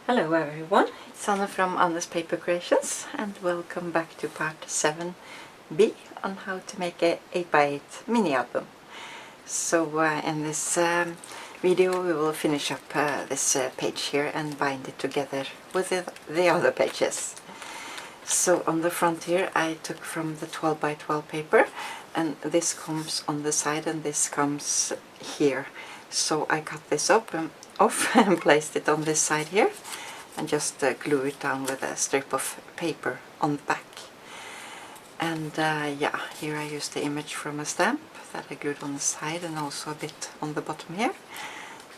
Hello everyone, it's Anna from Anna's Paper Creations and welcome back to part 7b on how to make a 8x8 mini album. So in this video we will finish up this page here and bind it together with the other pages. So on the front here I took from the 12x12 paper, and this comes on the side and this comes here. So I cut this off and placed it on this side here and just glue it down with a strip of paper on the back. And yeah, here I used the image from a stamp that I glued on the side and also a bit on the bottom here,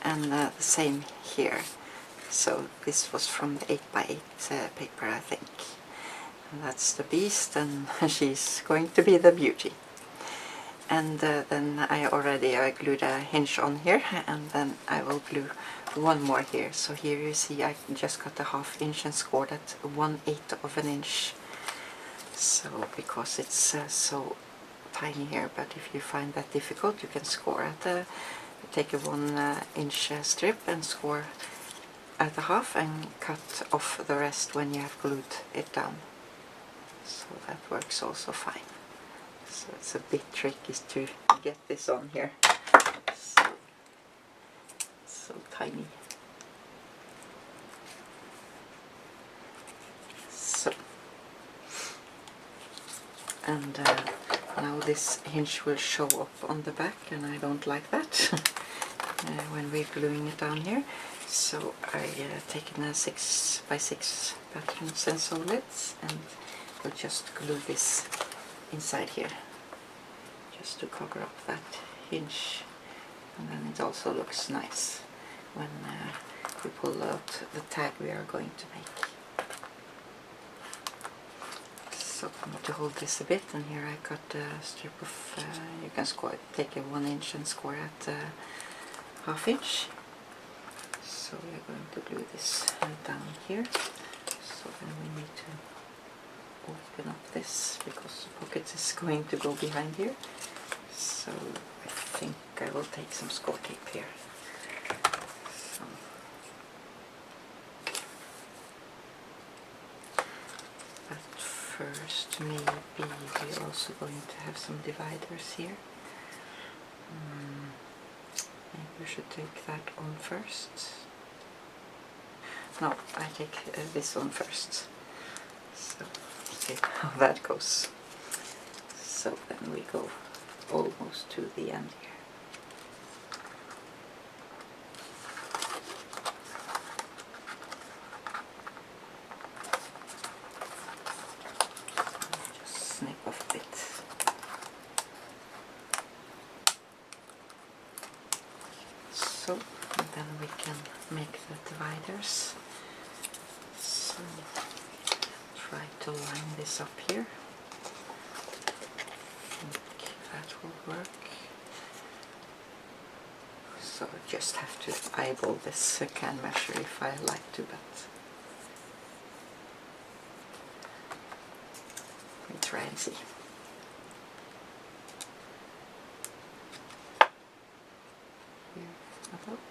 and the same here. So this was from the 8x8 paper, I think. And that's the beast, and she's going to be the beauty. And then I already glued a hinge on here, and then I will glue one more here. So here you see I just got a 1/2 inch and scored at 1/8 of an inch. So because it's so tiny here, but if you find that difficult you can score at take a 1 inch strip and score at a 1/2 and cut off the rest when you have glued it down. So that works also fine. So it's a bit tricky to get this on here. So tiny. So, and now this hinge will show up on the back, and I don't like that when we're gluing it down here. So I taken a 6x6 patterns and solids and will just glue this inside here, just to cover up that hinge, and then it also looks nice when we pull out the tag we are going to make. So I'm going to hold this a bit, and here I cut a strip of, you can take a 1 inch and score at 1/2 inch. So we're going to glue this down here. So then we need to open up this because the pocket is going to go behind here. So I think I will take some score tape here. So. But first maybe we're also going to have some dividers here. Maybe we should take that on first. No, I take this one first. So see how that goes. So then we go almost to the end here. Just snip off a bit. So, and then we can make the dividers. So try to line this up here. I think that will work. So just have to eyeball this can measure if I like to, but we try and see. Here about.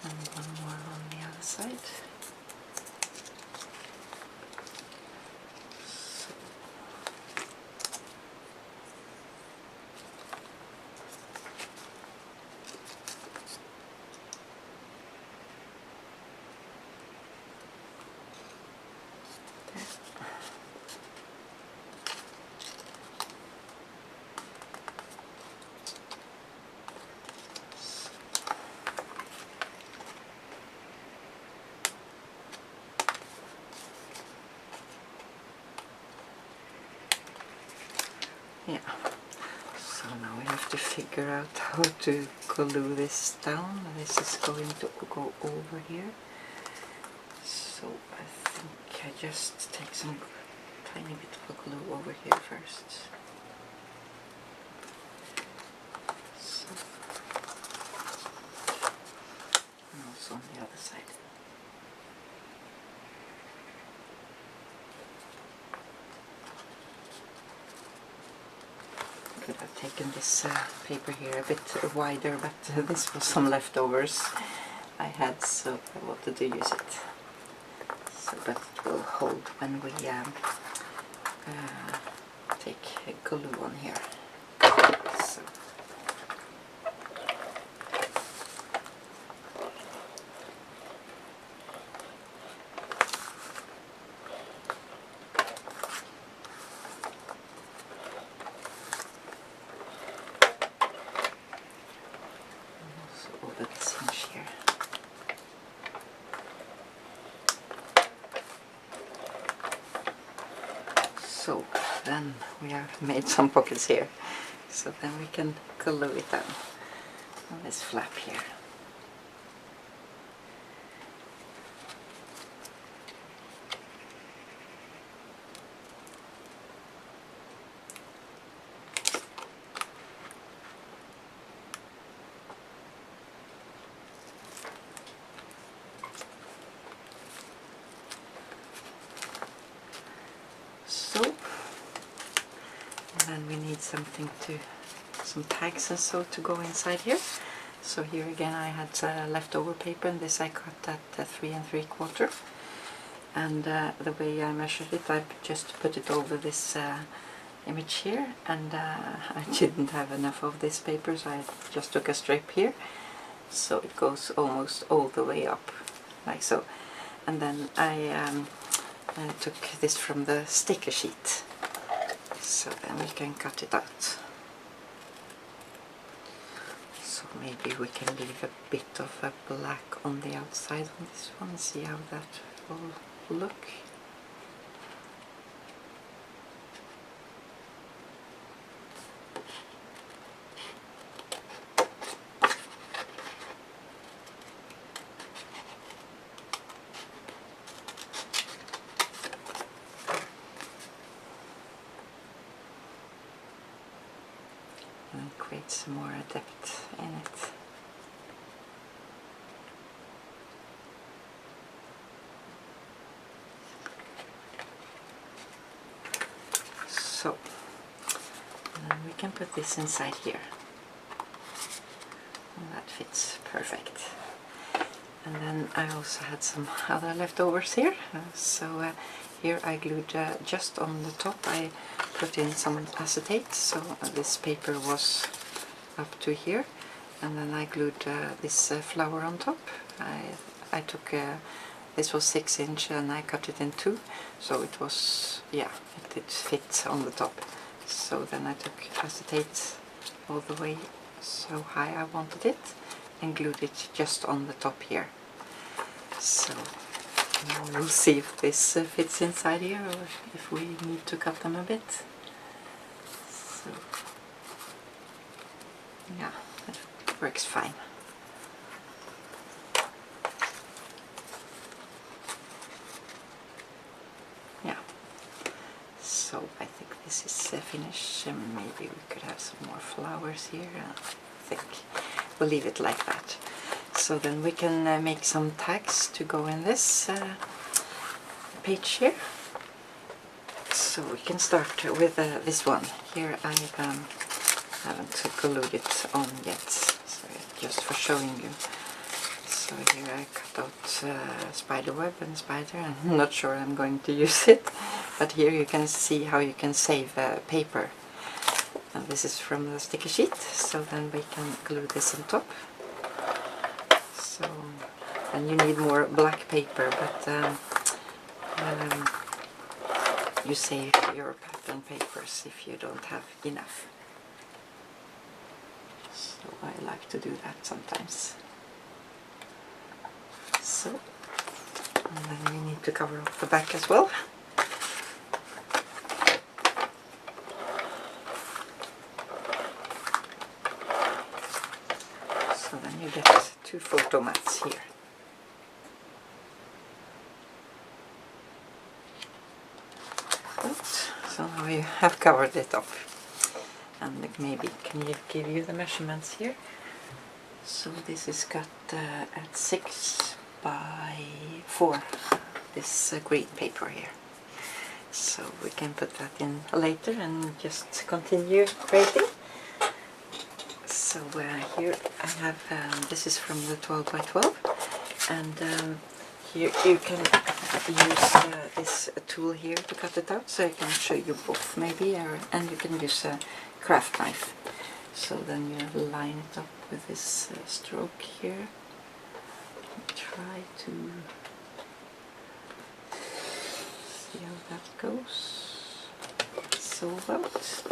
And one more on the other side. Yeah, so now we have to figure out how to glue this down. This is going to go over here. So I think I just take some tiny bit of glue over here first. So, and also on the other side. Look at that. taken this paper here a bit wider, but this was some leftovers I had, so I wanted to use it. So, but it will hold when we take glue on here. So. So then we have made some pockets here, so then we can glue it down on this flap here. So, and then we need something to, some tags and so to go inside here. So here again I had leftover paper, and this I cut at 3 3/4. And the way I measured it, I just put it over this image here, and I didn't have enough of this paper, so I just took a strip here, so it goes almost all the way up, like so. And then I took this from the sticker sheet, so then we can cut it out. So maybe we can leave a bit of a black on the outside on this one, see how that will look. And create some more depth in it. So, and then we can put this inside here. And that fits perfect. And then I also had some other leftovers here. Here I glued just on the top, I put in some acetate, so this paper was up to here, and then I glued this flower on top. I took, this was 6 inch and I cut it in 2, so it was, yeah, it did fit on the top. So then I took acetate all the way so high I wanted it, and glued it just on the top here. So now we'll see if this fits inside here, or if we need to cut them a bit. So, yeah, it works fine. Yeah, so I think this is finished. Maybe we could have some more flowers here. I think we'll leave it like that. So then we can make some tags to go in this page here. So we can start with this one. Here I haven't glued it on yet, so just for showing you. So here I cut out spider web and spider. I'm not sure I'm going to use it, but here you can see how you can save paper. And this is from the sticker sheet, so then we can glue this on top. So, and you need more black paper, but you save your pattern papers if you don't have enough. So I like to do that sometimes. So, and then we need to cover up the back as well. So then you get 2 photo mats here. Oops. So now you have covered it up. And maybe can you give you the measurements here? So this is cut at 6 by 4, this green paper here. So we can put that in later and just continue creating. So here I have, this is from the 12 by 12, and here you can use this tool here to cut it out, so I can show you both maybe, and you can use a craft knife. So then you line it up with this stroke here. Try to see how that goes. So about.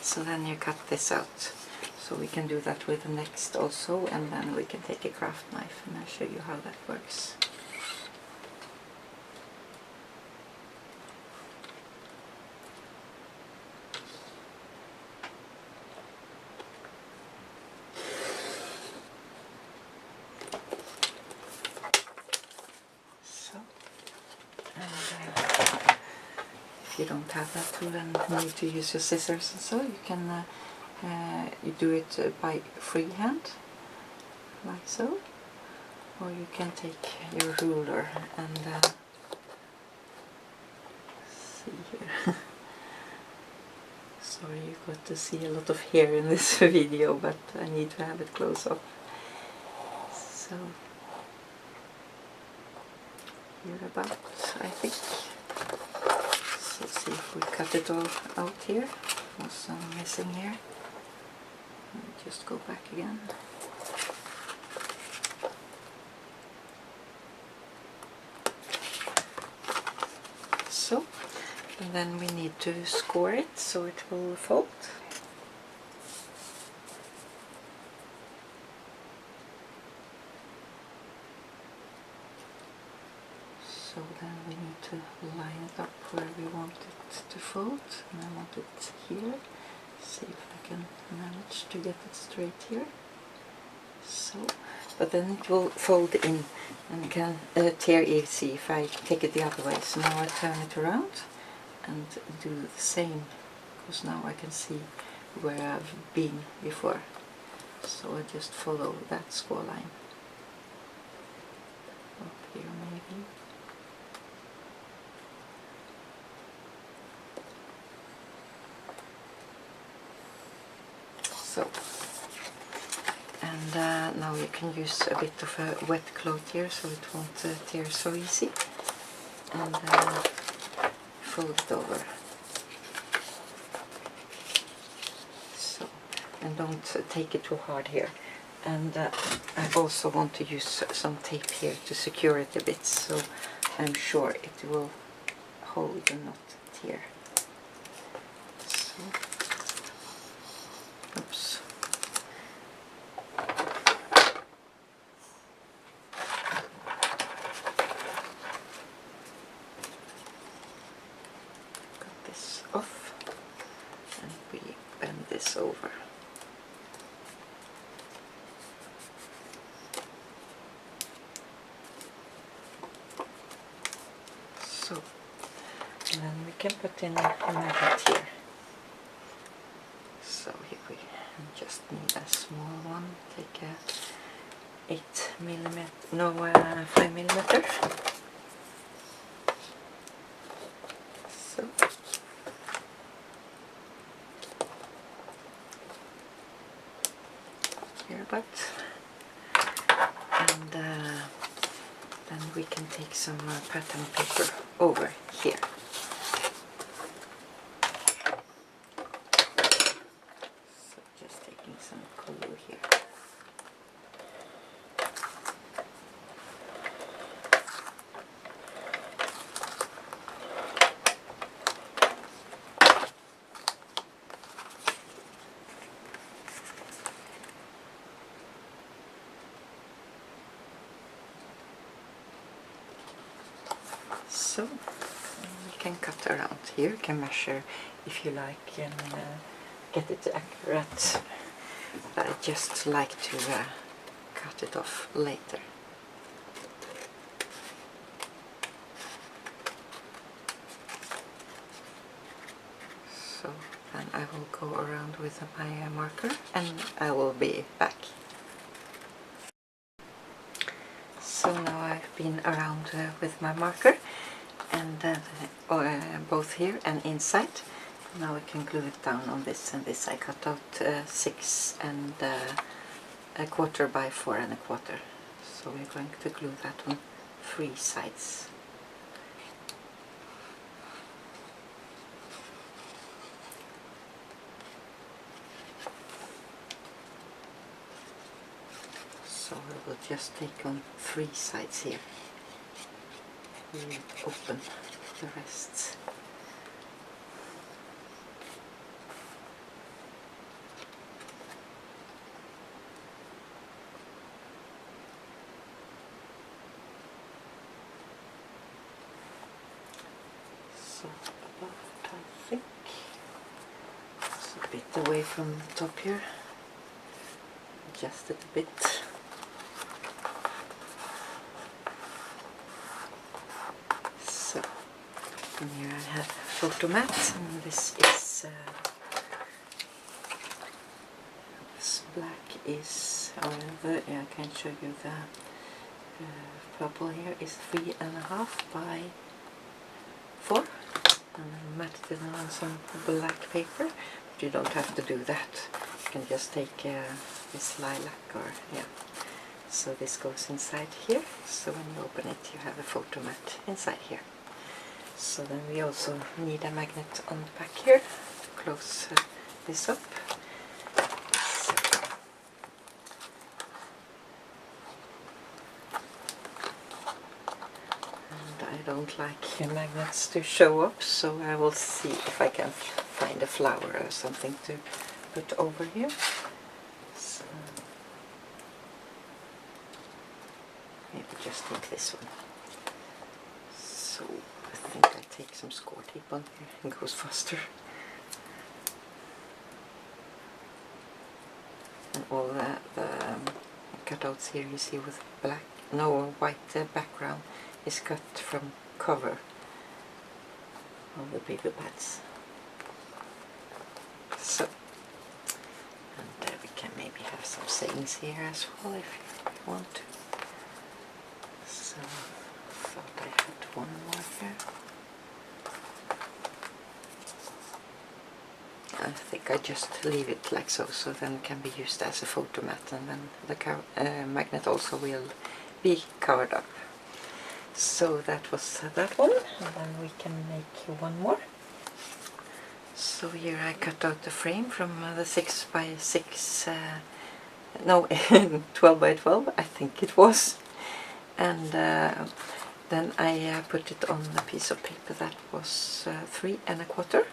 So then you cut this out. So we can do that with the next also, and then we can take a craft knife and I'll show you how that works. So, and if you don't have that tool and need to use your scissors and so, you can you do it by freehand, like so, or you can take your ruler and see here. Sorry, you got to see a lot of hair in this video, but I need to have it close up. So here about, I think. So see if we cut it all out here. What's some missing here? Just go back again. So, and then we need to score it so it will fold. So then we need to line it up where we want it to fold, and I want it here. See if I can manage to get it straight here. So, but then it will fold in and can tear easy if I take it the other way. So now I turn it around and do the same, because now I can see where I've been before. So I just follow that score line. Up here maybe. So, and now you can use a bit of a wet cloth here so it won't tear so easy, and fold it over. So, and don't take it too hard here. And I also want to use some tape here to secure it a bit, so I'm sure it will hold and not tear. So, oops. Cut this off and we bend this over. So, and then we can put in a magnet here. So here we just need a small one. Take a 8mm, no, 5mm. So here about, and then we can take some pattern paper over here. So just taking some color here. So we can cut around here, you can measure if you like and get it accurate, but I just like to cut it off later. So then I will go around with my marker and I will be back. So now I've been around with my marker, and both here and inside, Now we can glue it down on this and this. I cut out 6 and a quarter by 4 and a quarter. So we're going to glue that on 3 sides. So we will just take on 3 sides here. We will open the rest. So about, I think, it's a bit away from the top here. Adjust it a bit. So, and here I have photo mat, and this is this black is, however, yeah, I can show you the purple here is 3.5 by 4, and I matted it on some black paper, but you don't have to do that. You can just take this lilac, or yeah. So this goes inside here, so when you open it you have a photo mat inside here. So then we also need a magnet on the back here to close this up. I don't like magnets to show up, so I will see if I can find a flower or something to put over here. So maybe just take this one. So I think I take some score tape on here, it goes faster. And all the cutouts here you see with white background is cut from cover of the paper pads. So, and we can maybe have some sayings here as well if you want to. So, I thought I had one more here. I think I just leave it like so, so then it can be used as a photo mat, and then the magnet also will be covered up. So that was that one, and then we can make one more. So here I cut out the frame from the 6 by 6, no, 12 by 12, I think it was. And then I put it on a piece of paper that was 3.25,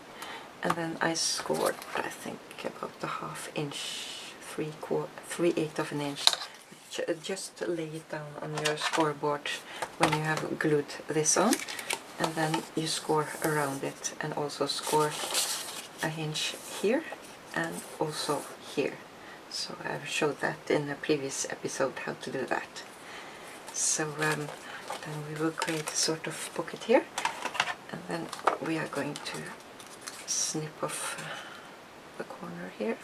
and then I scored, I think, about a ½ inch, 3/8 of an inch. Just lay it down on your scoreboard when you have glued this on, and then you score around it, and also score a inch here and also here. So I've showed that in a previous episode how to do that. So then we will create a sort of pocket here, and then we are going to snip off the corner here.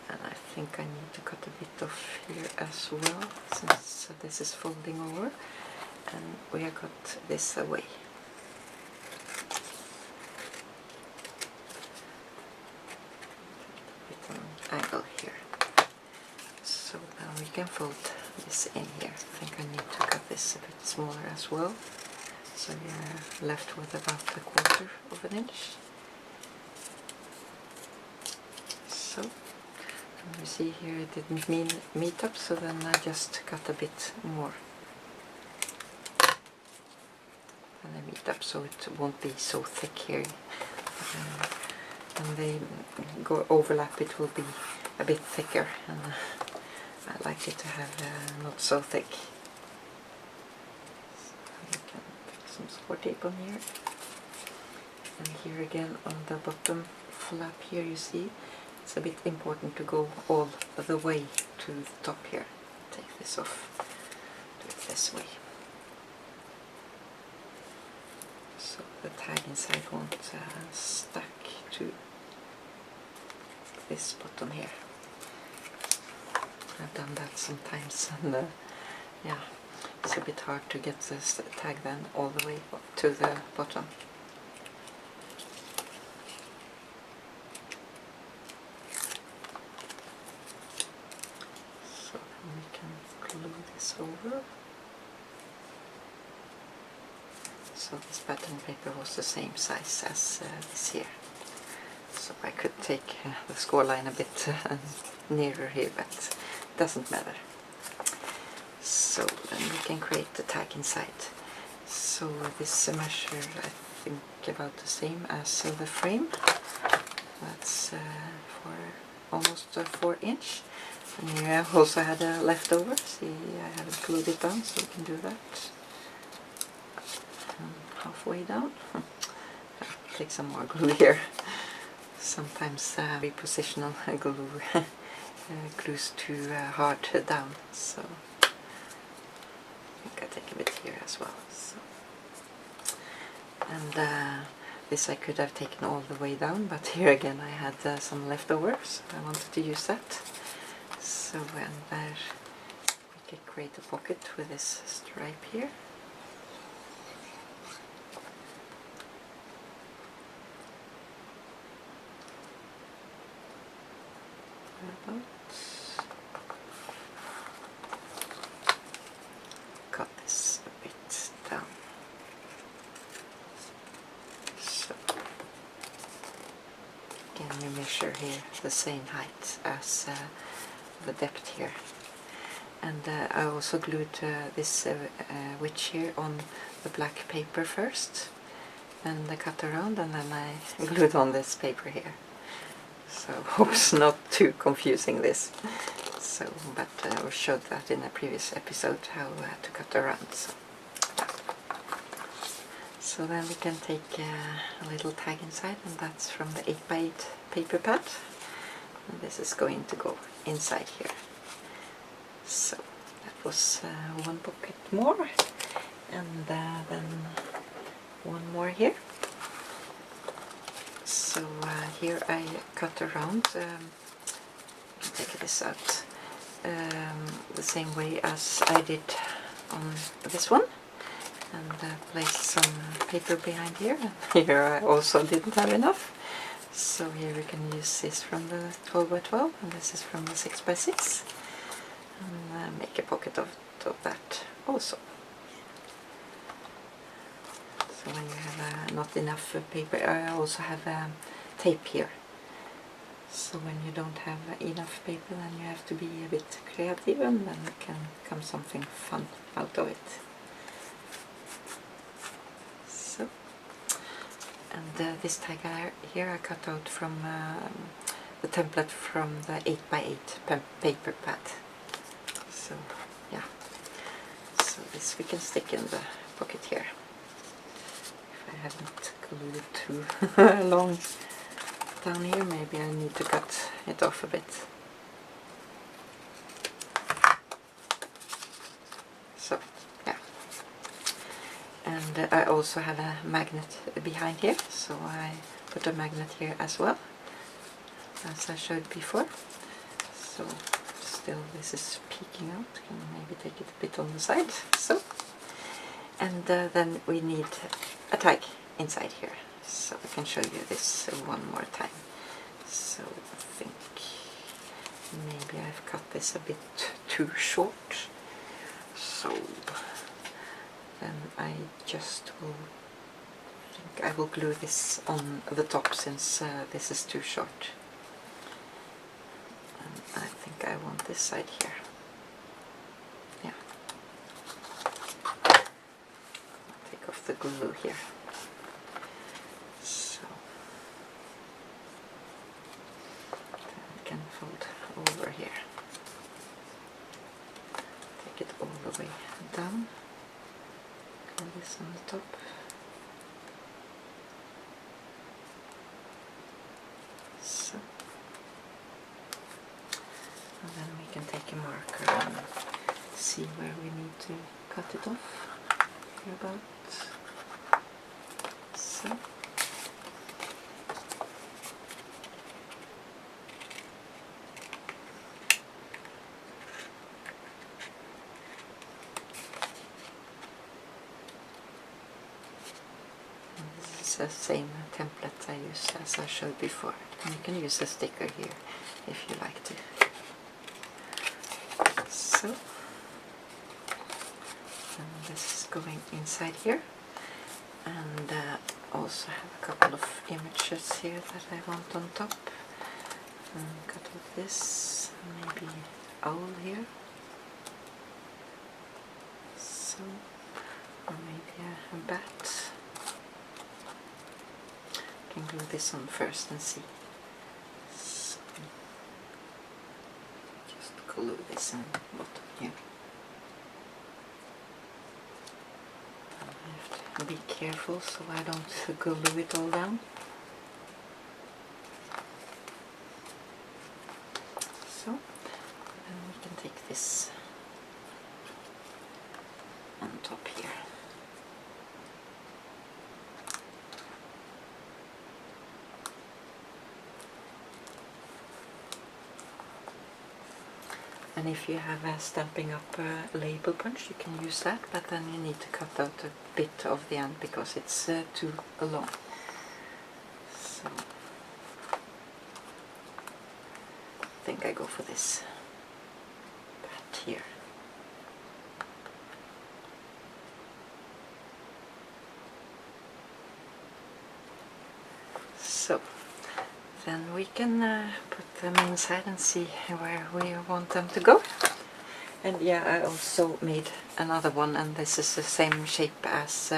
And I think I need to cut a bit off here as well, since this is folding over, and we have got this away. A bit of an angle here. So now we can fold this in here. I think I need to cut this a bit smaller as well. So we are left with about 1/4 of an inch. So. You see here it didn't meet up, so then I just cut a bit more. And I meet up so it won't be so thick here. When they go overlap it will be a bit thicker, and I like it to have not so thick. So you can take some score tape on here. And here again on the bottom flap here you see it's a bit important to go all the way to the top here. Take this off, do it this way. So the tag inside won't stack to this bottom here. I've done that sometimes, and yeah, it's a bit hard to get this tag then all the way up to the bottom. we can glue this over. So this pattern paper was the same size as this here. So I could take the score line a bit nearer here, but it doesn't matter. So then we can create the tag inside. So this measure I think about the same as the frame. That's for almost 4 inch. And here I also had a leftover. See, I haven't glued it down, so we can do that. Halfway down. I'll take some more glue here. Sometimes repositional glue glues too hard down, so I think I take a bit here as well. So. And this I could have taken all the way down, but here again I had some leftovers. I wanted to use that. So and there we could create a pocket with this stripe here. Cut this a bit down. So again you measure here the same height as the depth here. And I also glued this witch here on the black paper first, and I cut around, and then I glued on this paper here. So hope it's not too confusing this. So, but I showed that in a previous episode how to cut around. So then we can take a little tag inside, and that's from the 8x8 paper pad. And this is going to go inside here. So that was one pocket more, and then one more here. So here I cut around, take this out, the same way as I did on this one, and place some paper behind here. Here I also didn't have enough, so here we can use this from the 12x12, and this is from the 6x6, and make a pocket of that also. So when you have not enough paper, I also have tape here. So when you don't have enough paper, then you have to be a bit creative, and then it can come something fun out of it. So, and this tag here I cut out from the template from the 8x8 paper pad. So yeah, so this we can stick in the pocket here. I haven't glued it too long down here, maybe I need to cut it off a bit. So, yeah. And I also have a magnet behind here, so I put a magnet here as well, as I showed before. So, still this is peeking out, can maybe take it a bit on the side, so. And then we need a tag inside here, so I can show you this one more time. So I think maybe I've cut this a bit too short, so then I just will think I will glue this on the top, since this is too short. And I think I want this side here. The glue here. So then we can fold over here. Take it all the way down. Glue this on the top. So, and then we can take a marker and see where we need to cut it off. Here about. So. This is the same template I use as I showed before. And you can use a sticker here if you like to. So. so. And this is going inside here. And also have a couple of images here that I want on top. And cut off this, maybe owl here. So, or maybe a bat. I can glue this on first and see. So, just glue this in the bottom here. I have to be careful so I don't glue it all down. So, then we can take this on top here. And if you have a Stampin' Up label punch, you can use that, but then you need to cut out a bit of the end because it's too long. So I think I go for this bat here. So then we can put them inside and see where we want them to go. And yeah, I also made another one, and this is the same shape as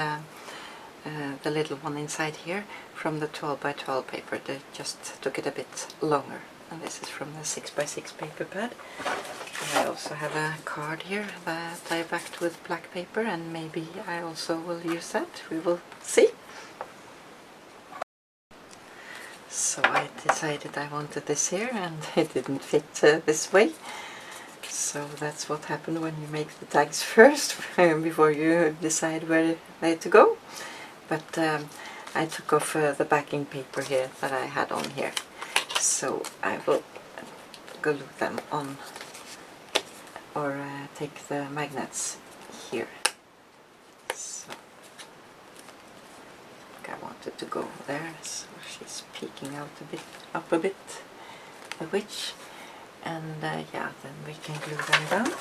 the little one inside here from the 12 by 12 paper. They just took it a bit longer, and this is from the 6 by 6 paper pad. And I also have a card here that I backed with black paper, and maybe I also will use that. We will see. So I decided I wanted this here, and it didn't fit this way. So that's what happened when you make the tags first, before you decide where they to go. But I took off the backing paper here that I had on here. So I will glue them on, or take the magnets here. So I wanted to go there, so she's peeking out a bit, up a bit, the witch. And yeah, then we can glue them down.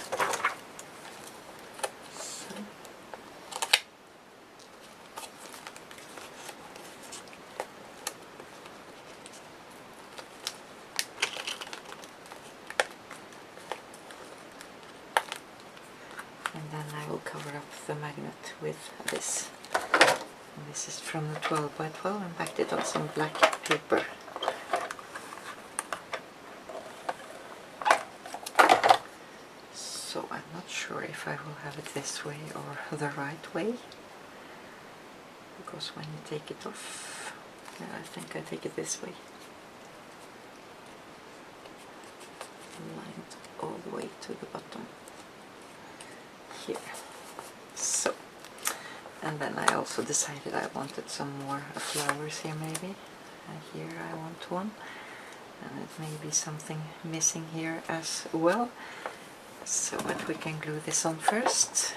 So. And then I will cover up the magnet with this. And this is from the 12 by 12 and backed it on some black paper. So I'm not sure if I will have it this way or the right way, because when you take it off, yeah, I think I take it this way. Lined all the way to the bottom here. So, and then I also decided I wanted some more flowers here maybe. Here I want one, and it may be something missing here as well. So, but we can glue this on first.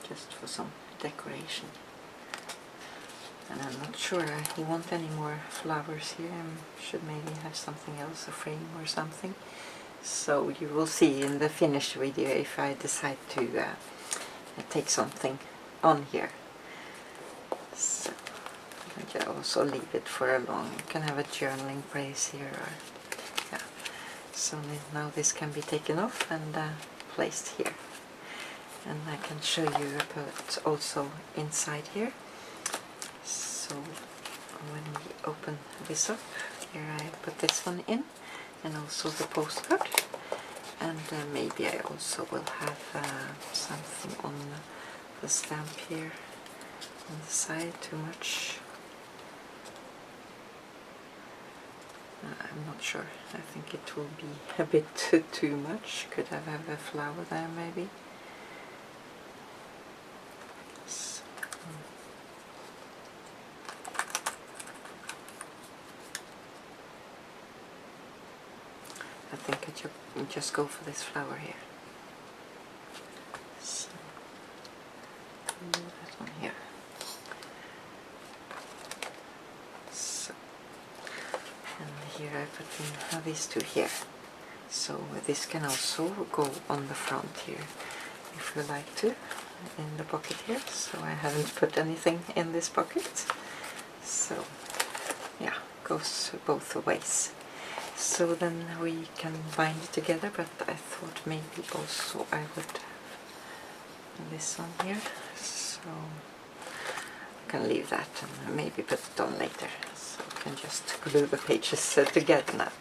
Just for some decoration. And I'm not sure I want any more flowers here. I should maybe have something else, a frame or something. So you will see in the finished video if I decide to take something on here. So I can also leave it for a long. You can have a journaling place here, or yeah. So now this can be taken off and placed here. And I can show you a bit also inside here. So when we open this up, here I put this one in, and also the postcard. And maybe I also will have something on the stamp here on the side. Too much? I'm not sure. I think it will be a bit too much. Could I have a flower there maybe? So, I think I just go for this flower here. So, do that one here. So, and here I put in these two here. So this can also go on the front here if you like to, in the pocket here. So I haven't put anything in this pocket. So yeah, goes both ways. So then we can bind it together, but I thought maybe also I would have this on here. So I can leave that and maybe put it on later. So I can just glue the pages together now.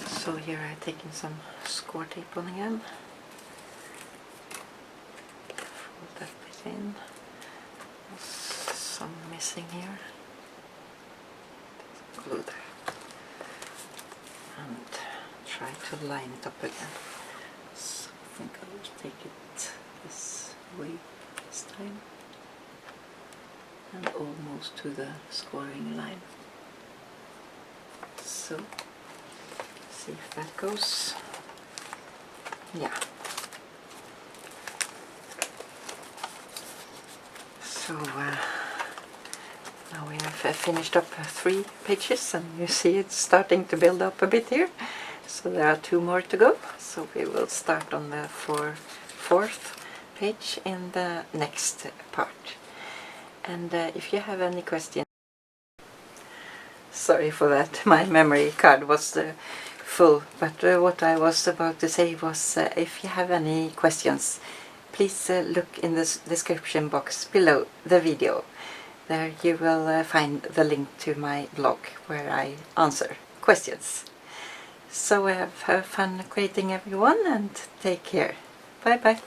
So here I've taken some score tape on again. Fold that bit in. There's some missing here. Glue there. And try to line it up again. So I think I will take it this way this time. And almost to the scoring line. So, see if that goes. Yeah. So now we have finished up 3 pages, and you see it's starting to build up a bit here. So there are 2 more to go. So we will start on the 4th page in the next part. And if you have any questions, sorry for that, my memory card was full, but what I was about to say was if you have any questions, please look in the description box below the video. There you will find the link to my blog where I answer questions. So have fun creating, everyone, and take care. Bye bye.